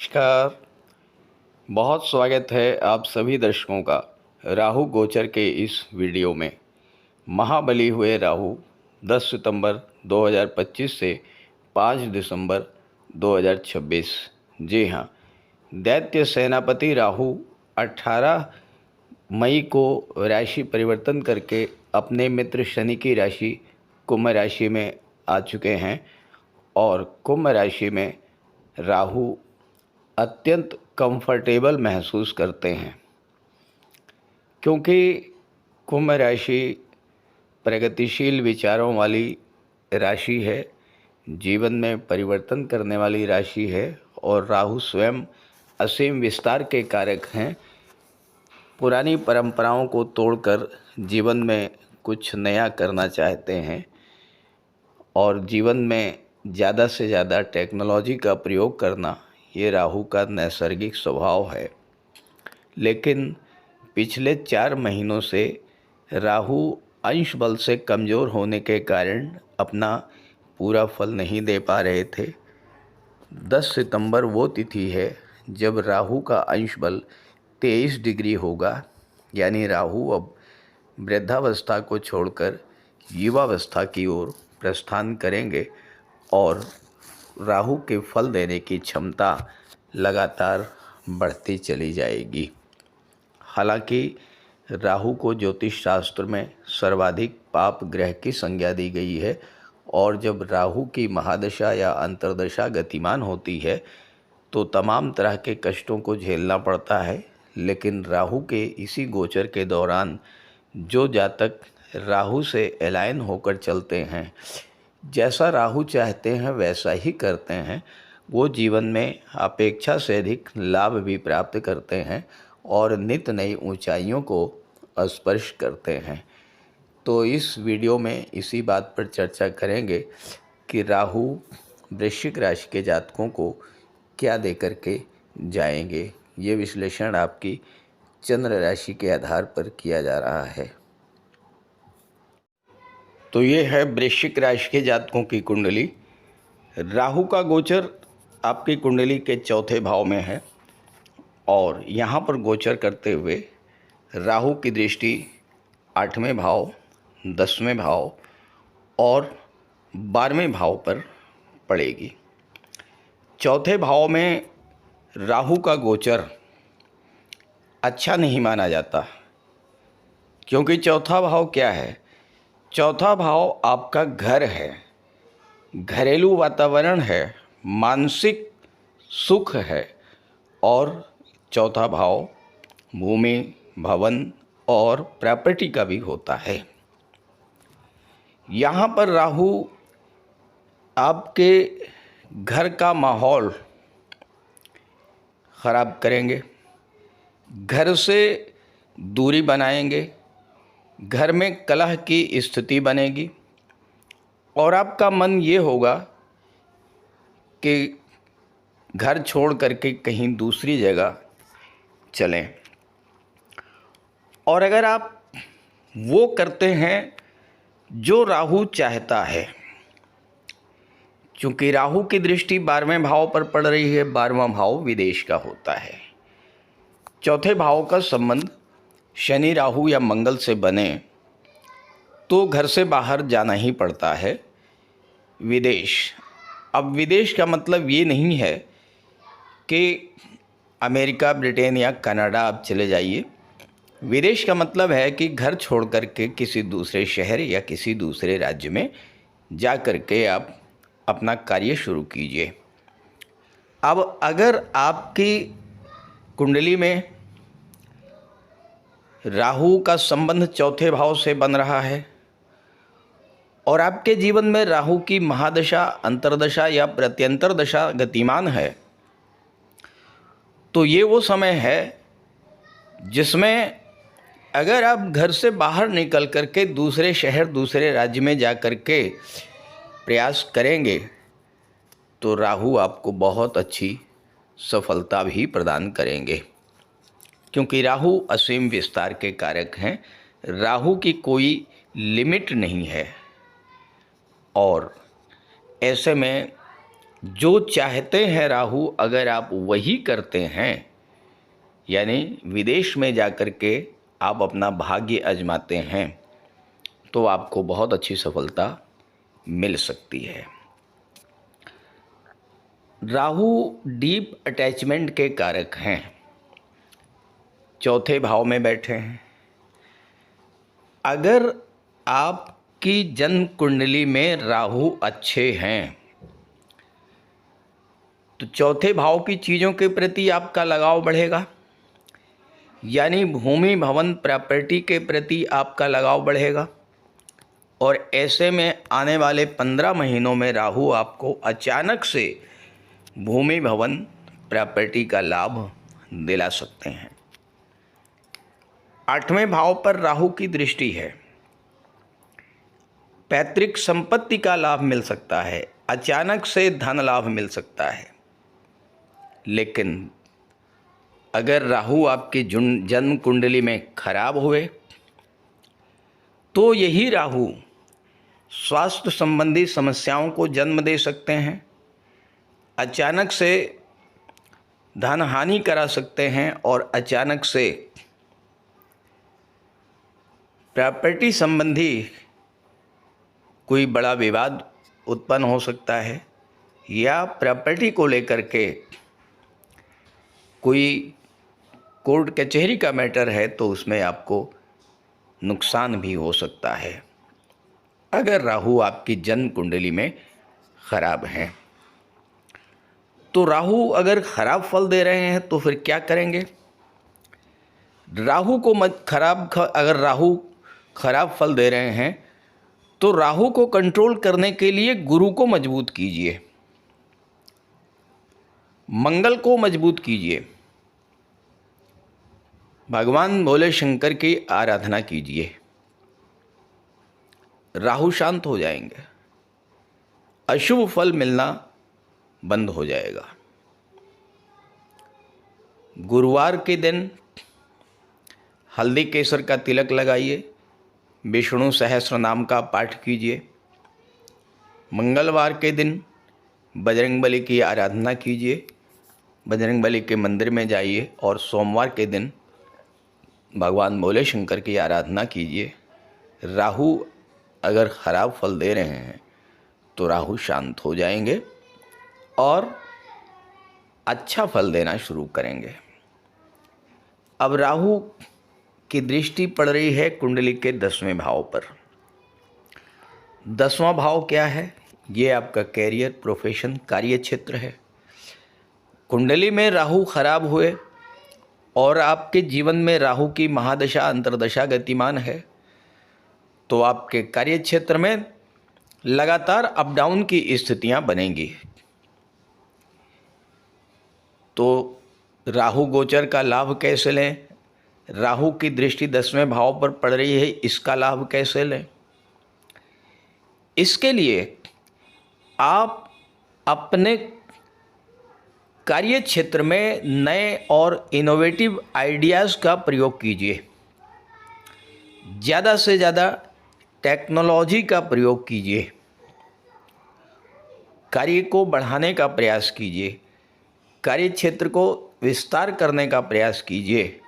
नमस्कार। बहुत स्वागत है आप सभी दर्शकों का राहु गोचर के इस वीडियो में। महाबली हुए राहु 10 सितंबर 2025 से 5 दिसंबर 2026। जी हाँ, दैत्य सेनापति राहु 18 मई को राशि परिवर्तन करके अपने मित्र शनि की राशि कुंभ राशि में आ चुके हैं और कुंभ राशि में राहु अत्यंत कंफर्टेबल महसूस करते हैं, क्योंकि कुंभ राशि प्रगतिशील विचारों वाली राशि है, जीवन में परिवर्तन करने वाली राशि है और राहु स्वयं असीम विस्तार के कारक हैं। पुरानी परंपराओं को तोड़कर जीवन में कुछ नया करना चाहते हैं और जीवन में ज़्यादा से ज़्यादा टेक्नोलॉजी का प्रयोग करना ये राहु का नैसर्गिक स्वभाव है। लेकिन पिछले 4 महीनों से राहु अंश बल से कमज़ोर होने के कारण अपना पूरा फल नहीं दे पा रहे थे। 10 सितंबर वो तिथि है जब राहु का अंश बल 23 डिग्री होगा, यानी राहु अब वृद्धावस्था को छोड़कर युवावस्था की ओर प्रस्थान करेंगे और राहु के फल देने की क्षमता लगातार बढ़ती चली जाएगी। हालांकि राहु को ज्योतिष शास्त्र में सर्वाधिक पाप ग्रह की संज्ञा दी गई है और जब राहु की महादशा या अंतर्दशा गतिमान होती है तो तमाम तरह के कष्टों को झेलना पड़ता है। लेकिन राहु के इसी गोचर के दौरान जो जातक राहु से एलाइन होकर चलते हैं, जैसा राहु चाहते हैं वैसा ही करते हैं, वो जीवन में अपेक्षा से अधिक लाभ भी प्राप्त करते हैं और नित नई ऊंचाइयों को स्पर्श करते हैं। तो इस वीडियो में इसी बात पर चर्चा करेंगे कि राहु वृश्चिक राशि के जातकों को क्या दे कर के जाएंगे। ये विश्लेषण आपकी चंद्र राशि के आधार पर किया जा रहा है। तो ये है वृश्चिक राशि के जातकों की कुंडली। राहु का गोचर आपकी कुंडली के चौथे भाव में है और यहाँ पर गोचर करते हुए राहु की दृष्टि 8वें भाव, 10वें भाव और 12वें भाव पर पड़ेगी। चौथे भाव में राहु का गोचर अच्छा नहीं माना जाता, क्योंकि चौथा भाव क्या है? चौथा भाव आपका घर है, घरेलू वातावरण है, मानसिक सुख है और चौथा भाव भूमि, भवन और प्रॉपर्टी का भी होता है। यहाँ पर राहु आपके घर का माहौल ख़राब करेंगे, घर से दूरी बनाएंगे, घर में कलह की स्थिति बनेगी और आपका मन ये होगा कि घर छोड़ करके कहीं दूसरी जगह चलें। और अगर आप वो करते हैं जो राहु चाहता है, क्योंकि राहु की दृष्टि 12वें भाव पर पड़ रही है, 12वां भाव विदेश का होता है। चौथे भाव का संबंध शनि, राहु या मंगल से बने तो घर से बाहर जाना ही पड़ता है, विदेश। अब विदेश का मतलब ये नहीं है कि अमेरिका, ब्रिटेन या कनाडा आप चले जाइए। विदेश का मतलब है कि घर छोड़ कर के किसी दूसरे शहर या किसी दूसरे राज्य में जा कर के आप अपना कार्य शुरू कीजिए। अब अगर आपकी कुंडली में राहु का संबंध चौथे भाव से बन रहा है और आपके जीवन में राहु की महादशा, अंतर्दशा या प्रत्यंतर दशा गतिमान है, तो ये वो समय है जिसमें अगर आप घर से बाहर निकल कर के दूसरे शहर, दूसरे राज्य में जा कर के प्रयास करेंगे तो राहु आपको बहुत अच्छी सफलता भी प्रदान करेंगे, क्योंकि राहु असीम विस्तार के कारक हैं। राहु की कोई लिमिट नहीं है और ऐसे में जो चाहते हैं राहु अगर आप वही करते हैं, यानी विदेश में जाकर के आप अपना भाग्य आजमाते हैं, तो आपको बहुत अच्छी सफलता मिल सकती है। राहु डीप अटैचमेंट के कारक हैं, चौथे भाव में बैठे हैं। अगर आपकी जन्म कुंडली में राहु अच्छे हैं तो चौथे भाव की चीज़ों के प्रति आपका लगाव बढ़ेगा, यानी भूमि भवन प्रॉपर्टी के प्रति आपका लगाव बढ़ेगा। और ऐसे में आने वाले 15 महीनों में राहु आपको अचानक से भूमि भवन प्रॉपर्टी का लाभ दिला सकते हैं। 8वें भाव पर राहु की दृष्टि है, पैतृक संपत्ति का लाभ मिल सकता है, अचानक से धन लाभ मिल सकता है। लेकिन अगर राहु आपकी जन्म कुंडली में खराब हुए तो यही राहु स्वास्थ्य संबंधी समस्याओं को जन्म दे सकते हैं, अचानक से धन हानि करा सकते हैं और अचानक से प्रॉपर्टी संबंधी कोई बड़ा विवाद उत्पन्न हो सकता है, या प्रॉपर्टी को लेकर के कोई कोर्ट कचहरी का मैटर है तो उसमें आपको नुकसान भी हो सकता है अगर राहु आपकी जन्म कुंडली में खराब हैं। तो राहु अगर खराब फल दे रहे हैं तो फिर क्या करेंगे? राहु को अगर राहु खराब फल दे रहे हैं तो राहु को कंट्रोल करने के लिए गुरु को मजबूत कीजिए, मंगल को मजबूत कीजिए, भगवान भोले शंकर की आराधना कीजिए, राहु शांत हो जाएंगे, अशुभ फल मिलना बंद हो जाएगा। गुरुवार के दिन हल्दी केसर का तिलक लगाइए, विष्णु सहस्त्र नाम का पाठ कीजिए, मंगलवार के दिन बजरंगबली की आराधना कीजिए, बजरंगबली के मंदिर में जाइए, और सोमवार के दिन भगवान भोले शंकर की आराधना कीजिए। राहु अगर ख़राब फल दे रहे हैं तो राहु शांत हो जाएंगे और अच्छा फल देना शुरू करेंगे। अब राहु की दृष्टि पड़ रही है कुंडली के 10वें भाव पर। 10वां भाव क्या है? ये आपका कैरियर, प्रोफेशन, कार्य क्षेत्र है। कुंडली में राहु खराब हुए और आपके जीवन में राहु की महादशा अंतर्दशा गतिमान है तो आपके कार्य क्षेत्र में लगातार अप डाउन की स्थितियां बनेंगी। तो राहु गोचर का लाभ कैसे लें? राहु की दृष्टि 10वें भाव पर पड़ रही है, इसका लाभ कैसे लें? इसके लिए आप अपने कार्य क्षेत्र में नए और इनोवेटिव आइडियाज़ का प्रयोग कीजिए, ज़्यादा से ज़्यादा टेक्नोलॉजी का प्रयोग कीजिए, कार्य को बढ़ाने का प्रयास कीजिए, कार्य क्षेत्र को विस्तार करने का प्रयास कीजिए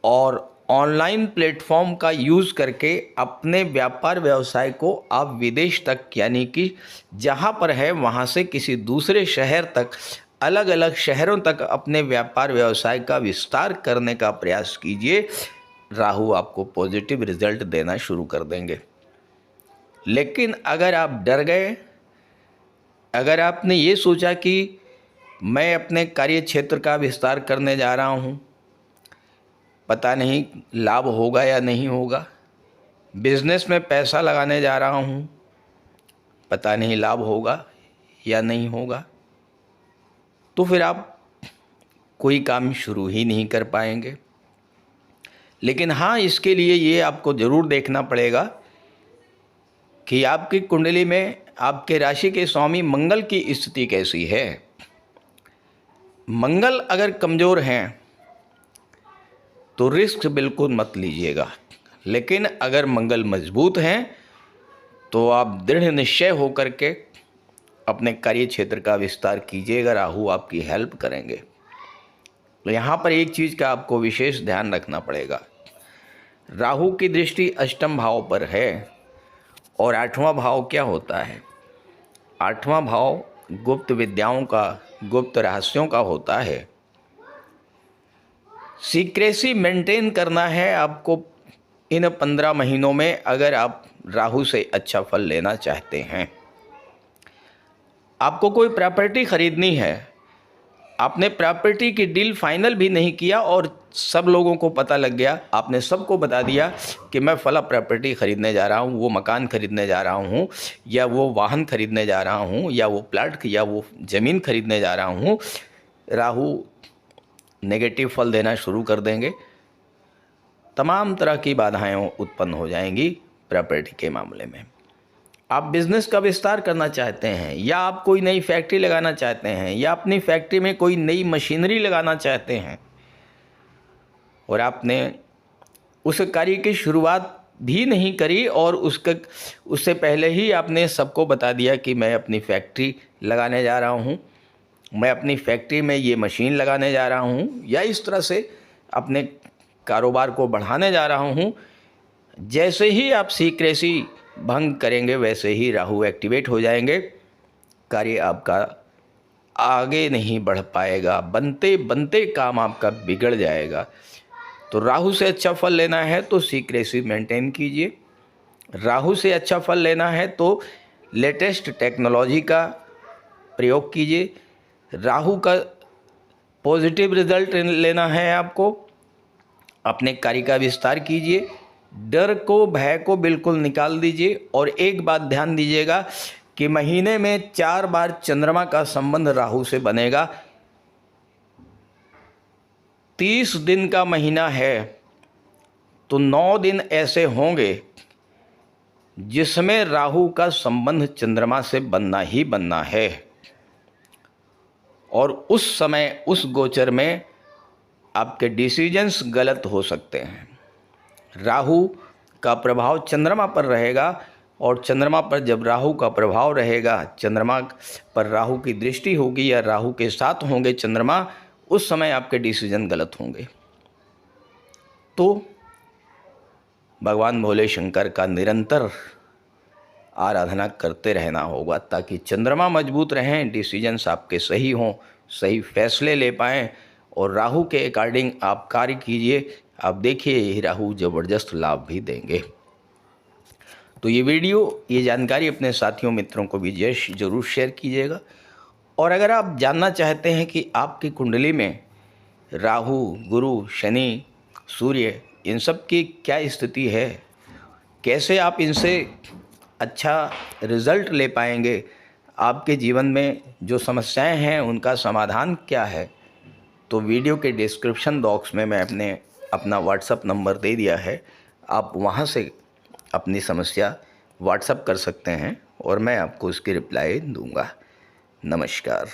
और ऑनलाइन प्लेटफॉर्म का यूज़ करके अपने व्यापार व्यवसाय को आप विदेश तक, यानी कि जहाँ पर है वहाँ से किसी दूसरे शहर तक, अलग अलग शहरों तक अपने व्यापार व्यवसाय का विस्तार करने का प्रयास कीजिए। राहु आपको पॉजिटिव रिजल्ट देना शुरू कर देंगे। लेकिन अगर आप डर गए, अगर आपने ये सोचा कि मैं अपने कार्य क्षेत्र का विस्तार करने जा रहा हूँ, पता नहीं लाभ होगा या नहीं होगा, बिजनेस में पैसा लगाने जा रहा हूँ, पता नहीं लाभ होगा या नहीं होगा, तो फिर आप कोई काम शुरू ही नहीं कर पाएंगे। लेकिन हाँ, इसके लिए ये आपको ज़रूर देखना पड़ेगा कि आपकी कुंडली में आपके राशि के स्वामी मंगल की स्थिति कैसी है। मंगल अगर कमज़ोर हैं तो रिस्क बिल्कुल मत लीजिएगा, लेकिन अगर मंगल मजबूत हैं तो आप दृढ़ निश्चय होकर के अपने कार्य क्षेत्र का विस्तार कीजिएगा, राहु आपकी हेल्प करेंगे। तो यहाँ पर एक चीज़ का आपको विशेष ध्यान रखना पड़ेगा, राहु की दृष्टि अष्टम भाव पर है और आठवां भाव क्या होता है? आठवां भाव गुप्त विद्याओं का, गुप्त रहस्यों का होता है। सीक्रेसी मेंटेन करना है आपको इन 15 महीनों में, अगर आप राहु से अच्छा फल लेना चाहते हैं। आपको कोई प्रॉपर्टी खरीदनी है, आपने प्रॉपर्टी की डील फाइनल भी नहीं किया और सब लोगों को पता लग गया, आपने सबको बता दिया कि मैं फला प्रॉपर्टी खरीदने जा रहा हूँ, वो मकान खरीदने जा रहा हूँ, या वो वाहन खरीदने जा रहा हूँ, या वो प्लाट या वो ज़मीन खरीदने जा रहा हूँ। राहु नेगेटिव फल देना शुरू कर देंगे, तमाम तरह की बाधाएं उत्पन्न हो जाएंगी प्रॉपर्टी के मामले में। आप बिज़नेस का विस्तार करना चाहते हैं, या आप कोई नई फैक्ट्री लगाना चाहते हैं, या अपनी फैक्ट्री में कोई नई मशीनरी लगाना चाहते हैं और आपने उस कार्य की शुरुआत भी नहीं करी और उससे पहले ही आपने सबको बता दिया कि मैं अपनी फैक्ट्री लगाने जा रहा हूँ, मैं अपनी फैक्ट्री में ये मशीन लगाने जा रहा हूँ, या इस तरह से अपने कारोबार को बढ़ाने जा रहा हूँ। जैसे ही आप सीक्रेसी भंग करेंगे वैसे ही राहु एक्टिवेट हो जाएंगे, कार्य आपका आगे नहीं बढ़ पाएगा, बनते बनते काम आपका बिगड़ जाएगा। तो राहु से अच्छा फल लेना है तो सीक्रेसी मेंटेन कीजिए, राहु से अच्छा फल लेना है तो लेटेस्ट टेक्नोलॉजी का प्रयोग कीजिए, राहु का पॉजिटिव रिजल्ट लेना है आपको, अपने कार्य का विस्तार कीजिए, डर को, भय को बिल्कुल निकाल दीजिए। और एक बात ध्यान दीजिएगा कि महीने में 4 बार चंद्रमा का संबंध राहु से बनेगा। 30 दिन का महीना है तो 9 दिन ऐसे होंगे जिसमें राहु का संबंध चंद्रमा से बनना ही बनना है, और उस समय उस गोचर में आपके डिसीजंस गलत हो सकते हैं। राहु का प्रभाव चंद्रमा पर रहेगा और चंद्रमा पर जब राहु का प्रभाव रहेगा, चंद्रमा पर राहु की दृष्टि होगी या राहु के साथ होंगे चंद्रमा, उस समय आपके डिसीजन गलत होंगे। तो भगवान भोले शंकर का निरंतर आराधना करते रहना होगा ताकि चंद्रमा मजबूत रहें, डिसीजंस आपके सही हों, सही फैसले ले पाएँ और राहु के अकॉर्डिंग आप कार्य कीजिए। आप देखिए ये राहु ज़बरदस्त लाभ भी देंगे। तो ये वीडियो, ये जानकारी अपने साथियों मित्रों को भी ज़रूर शेयर कीजिएगा। और अगर आप जानना चाहते हैं कि आपकी कुंडली में राहु, गुरु, शनि, सूर्य, इन सब की क्या स्थिति है, कैसे आप इनसे अच्छा रिज़ल्ट ले पाएंगे, आपके जीवन में जो समस्याएं हैं उनका समाधान क्या है, तो वीडियो के डिस्क्रिप्शन बॉक्स में मैं अपना व्हाट्सअप नंबर दे दिया है, आप वहां से अपनी समस्या व्हाट्सअप कर सकते हैं और मैं आपको उसकी रिप्लाई दूंगा। नमस्कार।